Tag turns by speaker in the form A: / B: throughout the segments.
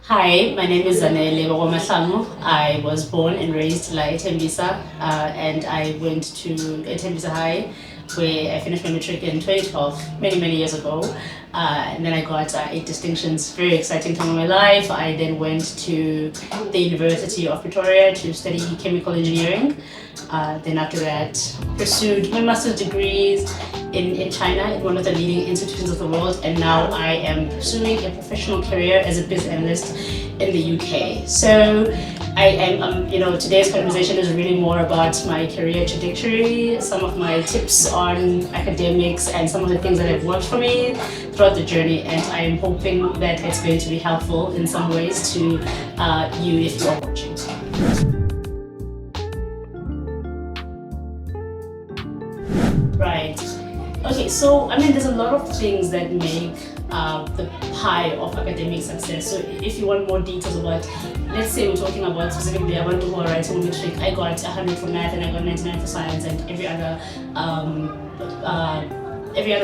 A: Hi, my name is Zanele Mahlangu. I was born and raised in Tembisa, and I went to Tembisa High, where I finished my matric in 2012, many years ago. And then I got 8 distinctions, very exciting time of my life. I then went to the University of Pretoria to study chemical engineering. Then after that, pursued my master's degrees in China, in one of the leading institutions of the world, and now I am pursuing a professional career as a business analyst in the UK. So I am, today's conversation is really more about my career trajectory, some of my tips on academics, and some of the things that have worked for me throughout the journey. And I am hoping that it's going to be helpful in some ways to you if you are watching. Right. Okay, so there's a lot of things that make the pie of academic success. So if you want more details about, let's say we're talking about specifically, I went to writing matric, I got 100 for math and I got 99 for science, and every other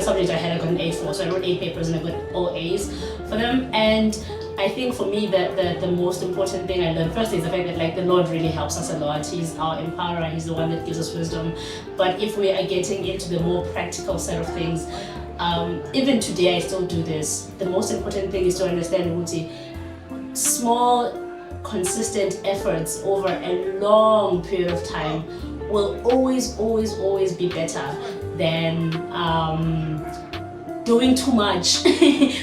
A: subject I had I got an A for. So I wrote 8 papers and I got all A's for them. And I think for me that the most important thing I learned first is the fact that the Lord really helps us a lot. He's our empowerer, He's the one that gives us wisdom. But if we are getting into the more practical side of things, even today I still do this. The most important thing is to understand Uti, small consistent efforts over a long period of time will always be better than doing too much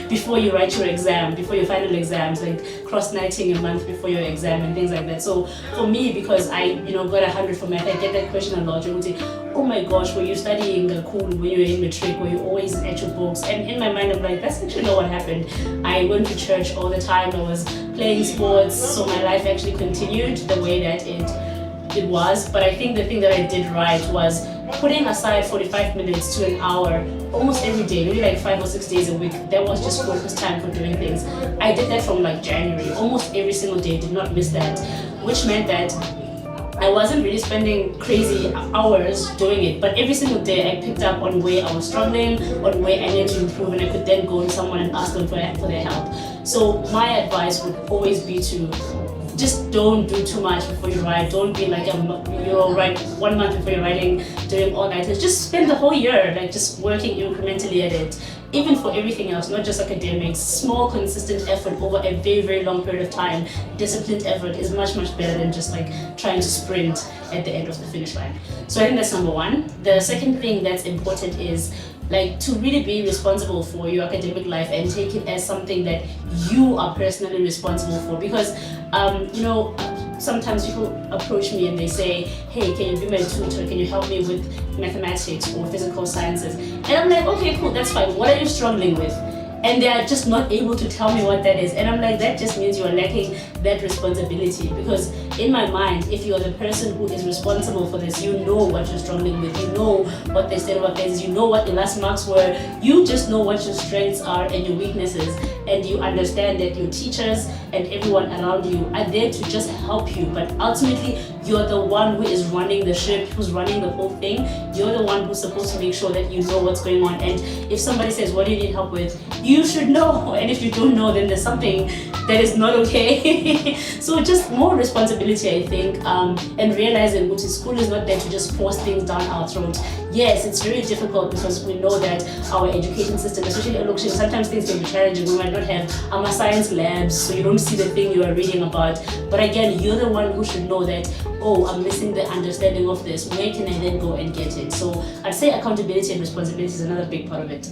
A: before you write your exam, before your final exams, like cross-nighting a month before your exam and things like that. So for me, because I got 100 for math, I get that question a lot. You would say, oh my gosh, were you studying cool when you were in matric? Were you always at your books? And in my mind, I'm like, that's actually not what happened. I went to church all the time. I was playing sports, so my life actually continued the way that it was. But I think the thing that I did right was putting aside 45 minutes to an hour almost every day, maybe like 5 or 6 days a week. That was just focused time for doing things. I did that from January, almost every single day, did not miss that, which meant that I wasn't really spending crazy hours doing it, but every single day I picked up on where I was struggling, on where I needed to improve, and I could then go to someone and ask them for their help. So my advice would always be to just don't do too much before you write. Don't be write 1 month before you're writing, doing all-nighters. Just spend the whole year just working incrementally at it. Even for everything else, not just academics, small consistent effort over a very long period of time, disciplined effort is much better than just trying to sprint at the end of the finish line. So I think that's number one. The second thing that's important is to really be responsible for your academic life and take it as something that you are personally responsible for. Because sometimes people approach me and they say, hey, can you be my tutor? Can you help me with mathematics or physical sciences? And I'm like, okay, cool, that's fine. What are you struggling with? And they are just not able to tell me what that is. And I'm like, that just means you are lacking that responsibility. Because in my mind, if you're the person who is responsible for this, you know what you're struggling with, you know what they said about things, you know what the last marks were, you just know what your strengths are and your weaknesses, and you understand that your teachers and everyone around you are there to just help you. But ultimately, you're the one who is running the ship, who's running the whole thing. You're the one who's supposed to make sure that you know what's going on. And if somebody says, what do you need help with? You should know. And if you don't know, then there's something that is not okay. So just more responsibility, I think, and realizing that school is not there to just force things down our throat. Yes, it's very difficult because we know that our education system, especially in Lokshin, sometimes things can be challenging. We might not have science labs, so you don't see the thing you are reading about. But again, you're the one who should know that, oh, I'm missing the understanding of this. Where can I then go and get it? So I'd say accountability and responsibility is another big part of it.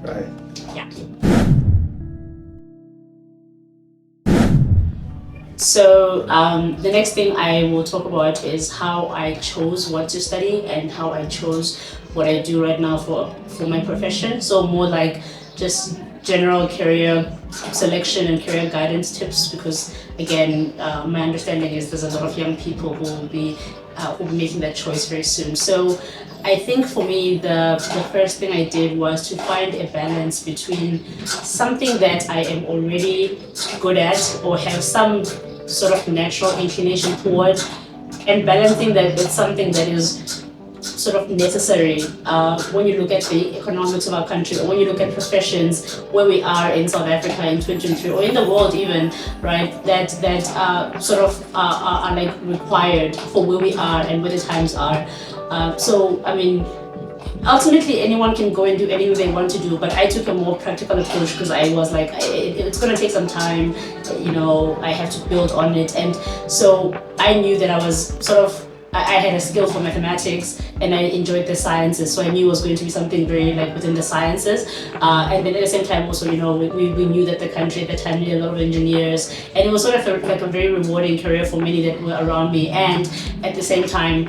B: Right.
A: Yeah. So the next thing I will talk about is how I chose what to study and how I chose what I do right now for my profession. So more just general career selection and career guidance tips, because again, my understanding is there's a lot of young people who will be making that choice very soon. So I think for me, the first thing I did was to find a balance between something that I am already good at or have some sort of natural inclination toward, and balancing that with something that is sort of necessary when you look at the economics of our country, or when you look at professions where we are in South Africa in 2023, or in the world even, right? That sort of are like required for where we are and where the times are. So I mean, ultimately anyone can go and do anything they want to do, but I took a more practical approach because I was like, it's going to take some time, I have to build on it. And so I knew that I was sort of, I had a skill for mathematics and I enjoyed the sciences, so I knew it was going to be something very like within the sciences. And then at the same time also, we knew that the country at the time needed a lot of engineers, and it was sort of like a very rewarding career for many that were around me. And at the same time,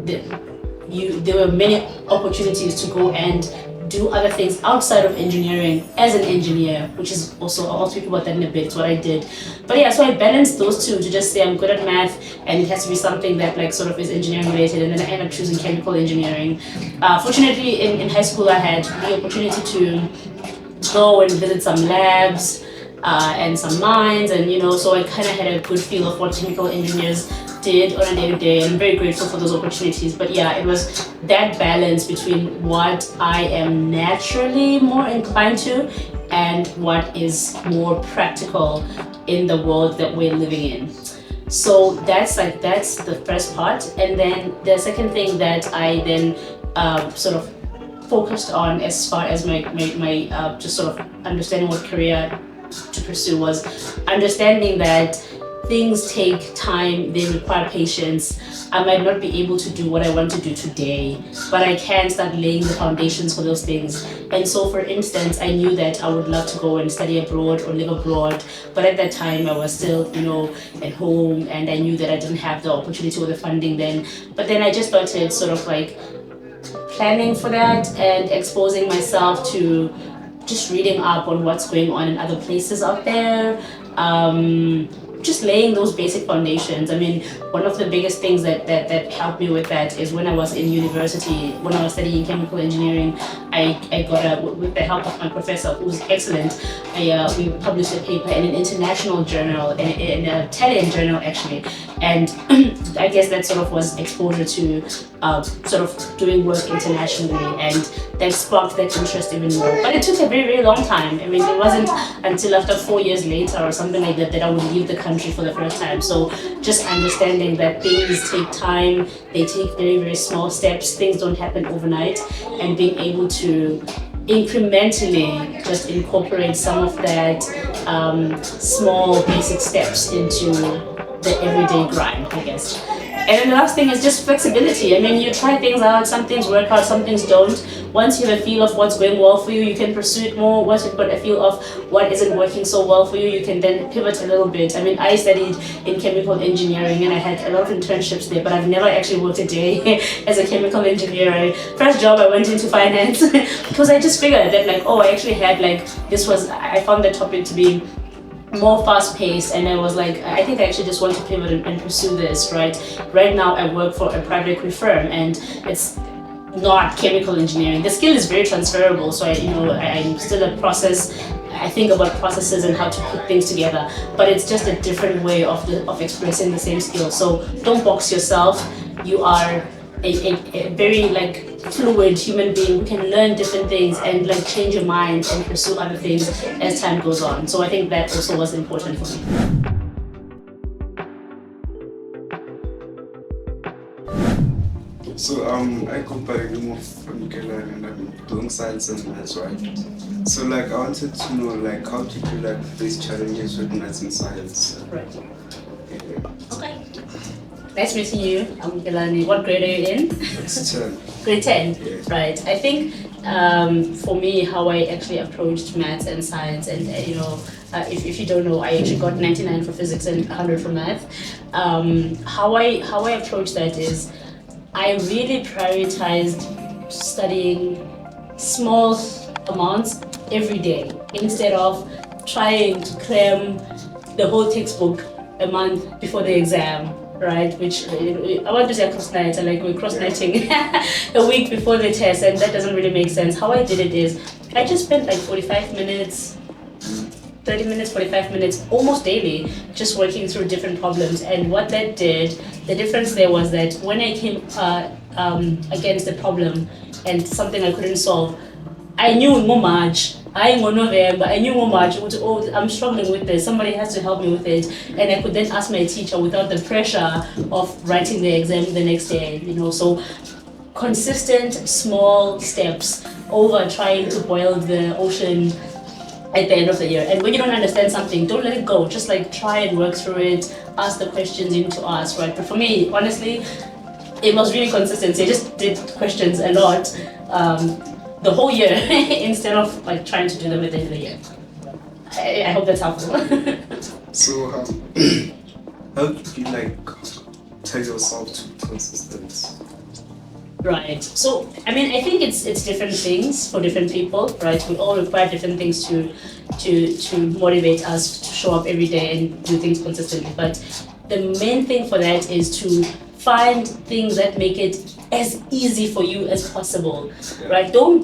A: there were many opportunities to go and do other things outside of engineering as an engineer, which is also, I'll speak about that in a bit, it's what I did. But yeah, so I balanced those two to just say I'm good at math and it has to be something that like sort of is engineering related, and then I ended up choosing chemical engineering. Fortunately in high school I had the opportunity to go and visit some labs and some mines, and so I kind of had a good feel of what chemical engineers did on a day-to-day, and I'm very grateful for those opportunities. But yeah, it was that balance between what I am naturally more inclined to and what is more practical in the world that we're living in. So that's the first part. And then the second thing that I then sort of focused on as far as my just sort of understanding what career to pursue was understanding that things take time, they require patience. I might not be able to do what I want to do today, but I can start laying the foundations for those things. And so for instance, I knew that I would love to go and study abroad or live abroad, but at that time I was still, at home, and I knew that I didn't have the opportunity or the funding then. But then I just started sort of like planning for that and exposing myself to just reading up on what's going on in other places out there. Just laying those basic foundations. I mean, one of the biggest things that helped me with that is when I was in university, when I was studying chemical engineering, I got with the help of my professor, who was excellent, we published a paper in an international journal, in an Italian journal actually, and I guess that sort of was exposure to sort of doing work internationally, and that sparked that interest even more. But it took a very, very long time. I mean, it wasn't until after 4 years later or something like that I would leave the country for the first time. So just understanding that things take time, they take very, very small steps, things don't happen overnight, and being able to incrementally just incorporate some of that small basic steps into the everyday grind, I guess. And then the last thing is just flexibility. I mean, you try things out, some things work out, some things don't. Once you have a feel of what's going well for you, you can pursue it more. Once you've got a feel of what isn't working so well for you, you can then pivot a little bit. I mean, I studied in chemical engineering and I had a lot of internships there, but I've never actually worked a day as a chemical engineer. First job I went into finance because I just figured that I actually had I found the topic to be more fast-paced, and I was like, I think I actually just want to pivot and pursue this, right? Right now I work for a private equity firm, and it's not chemical engineering. The skill is very transferable, so I'm still a process. I think about processes and how to put things together, but it's just a different way of expressing the same skill. So don't box yourself. You are a very fluid human being who can learn different things and change your mind and pursue other things as time goes on. So I think that also was important for me.
B: So I compared from Kelly and I'm doing science and maths, right? So I wanted to know how did you face challenges with maths and science?
A: Right. Okay. Nice meeting you. I'm Kelani. What grade are you in?
B: It's 10.
A: Grade 10.
B: Yeah.
A: Right. I think for me, how I actually approached maths and science, and if you don't know, I actually got 99 for physics and 100 for math. How I approach that is, I really prioritized studying small amounts every day instead of trying to cram the whole textbook a month before the exam, right? Which I want to say cross-night, we're cross-nighting a week before the test, and that doesn't really make sense. How I did it is, I just spent 45 minutes, 30 minutes, 45 minutes, almost daily, just working through different problems. And what that did, the difference there was that when I came against a problem and something I couldn't solve, I knew in March, I know November, I knew March, oh, I'm struggling with this, somebody has to help me with it. And I could then ask my teacher without the pressure of writing the exam the next day, you know. So consistent small steps over trying to boil the ocean at the end of the year. And when you don't understand something, don't let it go. Just like try and work through it, ask the questions you need to ask, right? But for me, honestly, it was really consistency. I just did questions a lot the whole year instead of like trying to do them at the end of the year. I hope that's helpful.
B: So how did you like tell yourself to be consistent?
A: Right. So I mean, I think it's different things for different people, right? We all require different things to motivate us to show up every day and do things consistently. But the main thing for that is to find things that make it as easy for you as possible, right? Don't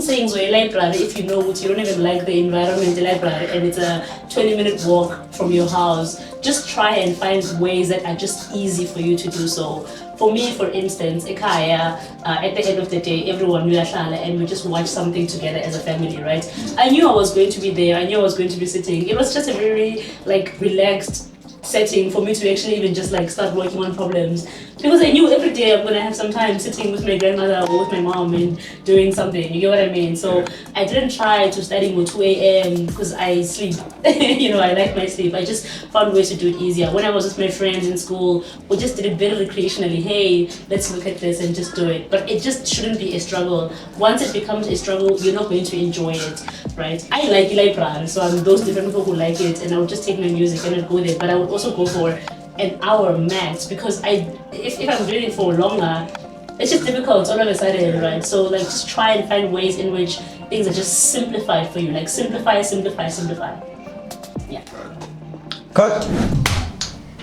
A: say in the library if you know what you don't even like the environment, the library, and it's a 20-minute walk from your house. Just try and find ways that are just easy for you to do so. For me, for instance, Ikaya, at the end of the day, everyone will and we just watch something together as a family, right? I knew I was going to be there. I knew I was going to be sitting. It was just a very like relaxed setting for me to actually even just like start working on problems, because I knew every day I'm gonna have some time sitting with my grandmother or with my mom and doing something. You get what I mean? So I didn't try to study till 2 a.m. because I sleep. You know, I like my sleep. I just found ways to do it easier. When I was with my friends in school, we just did it very recreationally. Hey, let's look at this and just do it. But it just shouldn't be a struggle. Once it becomes a struggle, you're not going to enjoy it, right? I like library, so I'm those different people who like it, and I would just take my music and I'd go there. But I would also go for an hour max, because if I'm doing it for longer, it's just difficult all of a sudden, right? So like just try and find ways in which things are just simplified for you, like simplify. Yeah.
C: Cut.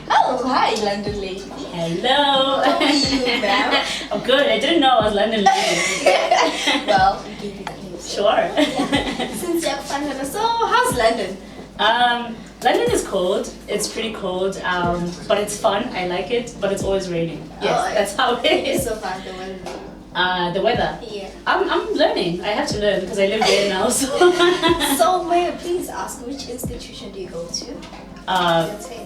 D: Oh, hi, London lady.
A: Hello.
D: How are you, ma'am?
A: I'm good. I didn't know I was London lady.
D: Well, we gave you that name.
A: Sure.
D: Since you're from so how's London?
A: London is cold. It's pretty cold, but it's fun. I like it, but it's always raining. Yes,
D: Oh,
A: that's how it
D: It's
A: is.
D: so fun, the weather.
A: The weather.
D: Yeah.
A: I'm learning. I have to learn because I live there now. So,
D: So, may I please ask, which institution do you go to? That's it.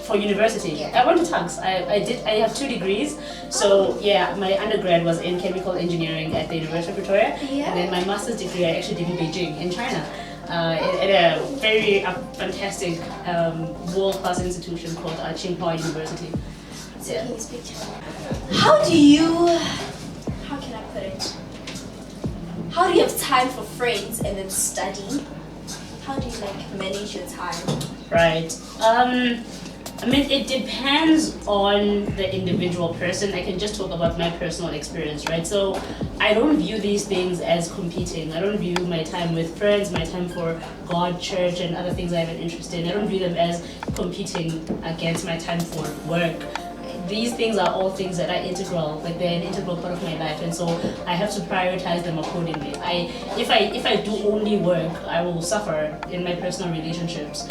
A: For university?
D: Yeah.
A: I went to Tugs. I have 2 degrees. So yeah, my undergrad was in chemical engineering at the University of Pretoria,
D: Yeah.
A: and then my master's degree I actually did in Beijing, in China. At a very fantastic world-class institution called Tsinghua University.
D: So,
A: Yeah.
D: can you speak to me? How can I put it? How do you have time for friends and then study? How do you like manage your time?
A: Right. I mean, it depends on the individual person. I can just talk about my personal experience, right? So I don't view these things as competing. I don't view my time with friends, my time for God, church, and other things I have an interest in. I don't view them as competing against my time for work. These things are all things that are integral, like they're an integral part of my life, and so I have to prioritize them accordingly. If I do only work, I will suffer in my personal relationships.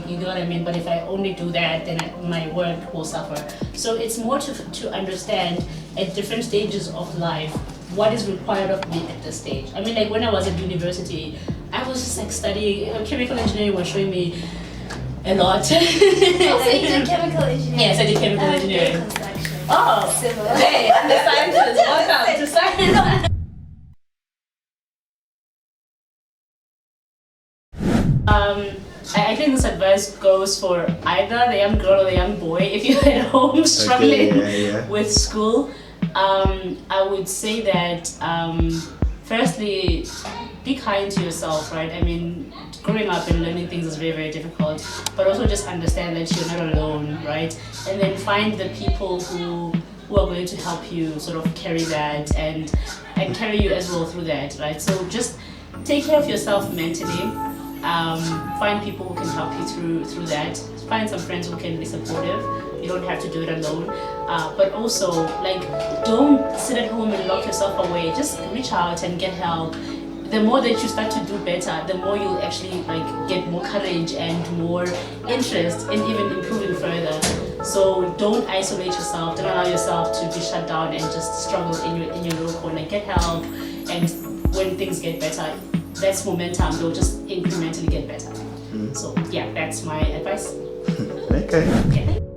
A: You know what I mean? But if I only do that, then my work will suffer. So it's more to understand at different stages of life what is required of me at this stage. I mean, like when I was at university, I was just like studying chemical engineering was showing me a lot.
D: Oh, so you did chemical engineering?
A: Yes, I did chemical
D: I
A: engineering.
D: did construction.
A: Oh,
D: Civil.
A: hey, I'm the scientist. Welcome to science. I think this advice goes for either the young girl or the young boy. If you're at home struggling with school, I would say that firstly, be kind to yourself, right? I mean, growing up and learning things is very, very difficult, but also just understand that you're not alone, right? And then find the people who are going to help you sort of carry that and carry you as well through that, right? So just take care of yourself mentally. Find people who can help you through that. Find some friends who can be supportive. You don't have to do it alone. But also, like, don't sit at home and lock yourself away. Just reach out and get help. the more that you start to do better, the more you'll actually like get more courage and more interest in even improving further. So don't isolate yourself. Don't allow yourself to be shut down and just struggle in your little corner. Get help, and when things get better, that's momentum. They'll just incrementally get better. So yeah, that's my advice.
C: Okay.
A: Okay.